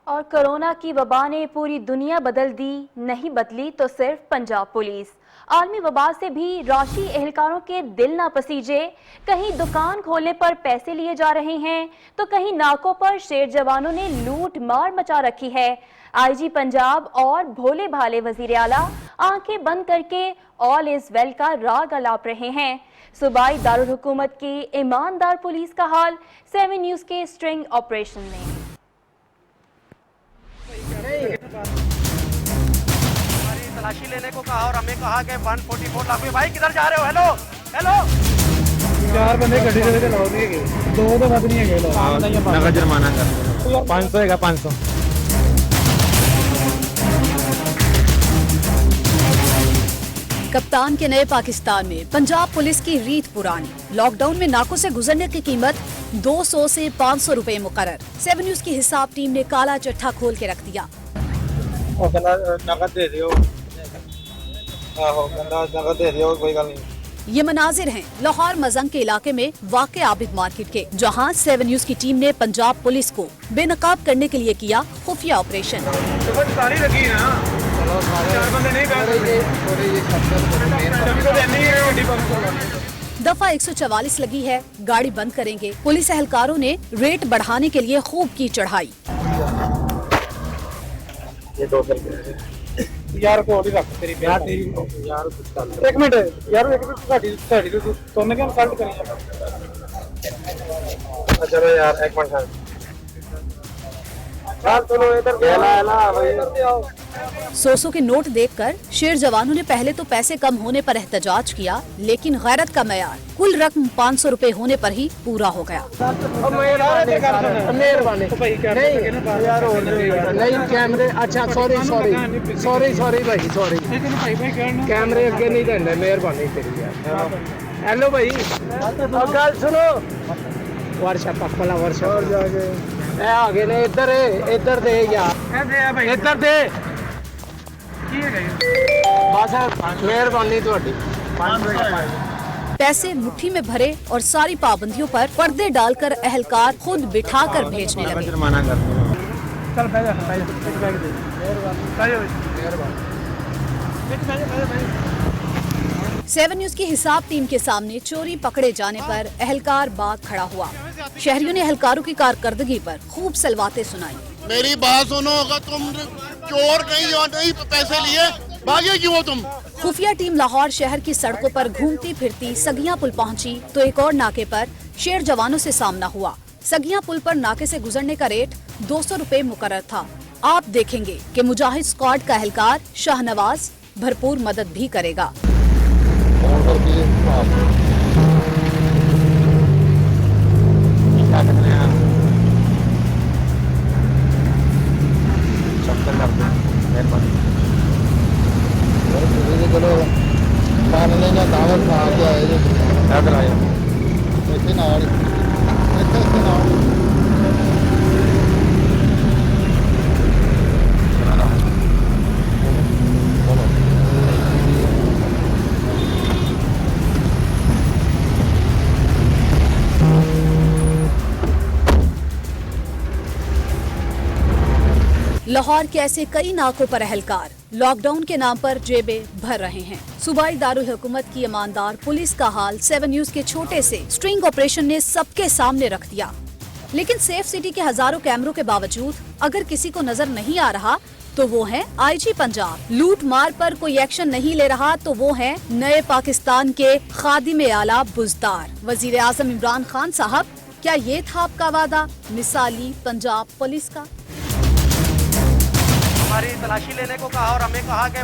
और कोरोना की वबा ने पूरी दुनिया बदल दी, नहीं बदली तो सिर्फ पंजाब पुलिस। आलमी वबा से भी राशि एहलकारों के दिल ना पसीजे। कहीं दुकान खोलने पर पैसे लिए जा रहे हैं तो कहीं नाकों पर शेर जवानों ने लूट मार मचा रखी है। आईजी पंजाब और भोले भाले वजीर आला आंखें बंद करके ऑल इज वेल का राग अलाप रहे हैं। सूबाई दारुल हुकूमत की ईमानदार पुलिस का हाल 7 न्यूज के स्ट्रिंग ऑपरेशन में। हमारी तलाशी लेने को कहा और हमें कहा कि 144 लाख में। भाई किधर जा रहे हो? हेलो हेलो, 4 बंदे गड्डी ਦੇ ਲਾਉ ਨਹੀਂ ਹੈਗੇ, 2 ਤੋਂ ਵੱਧ ਨਹੀਂ ਹੈਗੇ। नगर जुर्माना कर 500 ਹੈਗਾ 500। कप्तान के नए पाकिस्तान में पंजाब पुलिस की रीत पुरानी। लॉकडाउन में नाकों से गुजरने की कीमत 200 से 500 रुपए मुकर्रर। 7 न्यूज की हिसाब टीम ने काला चट्ठा खोल के रख दिया। ਉਹ ਕਹਿੰਦਾ ਨਗਦ ਦੇ ਦਿਓ, ਆਹੋ ਕਹਿੰਦਾ ਨਗਦ ਦੇ ਦਿਓ, ਕੋਈ ਗੱਲ नहीं। ये मनाजिर हैं लाहौर मजंग के इलाके में वाक़े आबिद मार्केट के, जहां 7 न्यूज की टीम ने पंजाब पुलिस को बेनकाब करने के लिए किया खुफिया ऑपरेशन। सारी लगी ना, 4 बंदे नहीं दफा 144 लगी है, गाड़ी बंद करेंगे। पुलिस एहलकारों ने रेट बढ़ाने के लिए खूब की चढ़ाई। ये 200 रुपए यार को ऑर्डर रख तेरी यार एक मिनट यार, एक मिनट साड़ी तो तूने क्या इंसल्ट करी है? चलो यार एक मिनट यार, चलो इधर भाई। 100 के नोट देखकर शेर जवानों ने पहले तो पैसे कम होने पर एहतजाज किया, लेकिन गैरत का मयार कुल रकम 500 रुपए होने पर ही पूरा हो गया। नहीं कैमरे, अच्छा सॉरी भाई, सॉरी कैमरे अगे नहीं देंगे, मेहरबानी तेरी यार। हेलो भाई, गल सुनो, वर्कशॉप पकला वर्कशॉप आ गए ने, इधर दे यार, इधर दे बस, मेहरबानी थोड़ी। पैसे मुट्ठी में भरे और सारी पाबंदियों पर पर्दे डालकर एहलकार खुद बिठाकर भेजने लगे। जुर्माना कर चल बैठ जा, मेहरबानी। 7 न्यूज की हिसाब टीम के सामने चोरी पकड़े जाने पर एहलकार बाग खड़ा हुआ। शहरियों ने एहलकारों की कारकर्दगी पर खूब सलवातें सुनाई। मेरी बात सुनो, अगर तुम चोर कहीं और नहीं पैसे लिए भागे क्यों हो तुम? खुफिया टीम लाहौर शहर की सड़कों पर घूमती फिरती सगिया पुल पहुंची तो एक और नाके पर शेर जवानों से सामना हुआ। सगिया पुल पर नाके से गुजरने का रेट 200 रुपए मुकर्रर था। आप देखेंगे कि मुजाहिद स्क्वाड का एहलकार शाहनवाज भरपूर मदद भी करेगा। चलो खाने लेना दावत में आ गया है, याद रहा ऐसे ना ऐसे ना लाहौर के ऐसे कई नाकों पर एहलकार लॉकडाउन के नाम पर जेबें भर रहे हैं। सूबाई दारुल हुकूमत की ईमानदार पुलिस का हाल 7 न्यूज के छोटे से स्ट्रिंग ऑपरेशन ने सबके सामने रख दिया। लेकिन सेफ सिटी के हजारों कैमरों के बावजूद अगर किसी को नजर नहीं आ रहा तो वो है आईजी पंजाब। लूट मार पर कोई एक्शन नहीं ले रहा तो वो है नए पाकिस्तान के खादिम आला बुज़दार वजीर आजम इमरान खान साहब। क्या ये था आपका वादा मिसाली पंजाब पुलिस का? हमारी तलाशी लेने को कहा और हमें कहा कि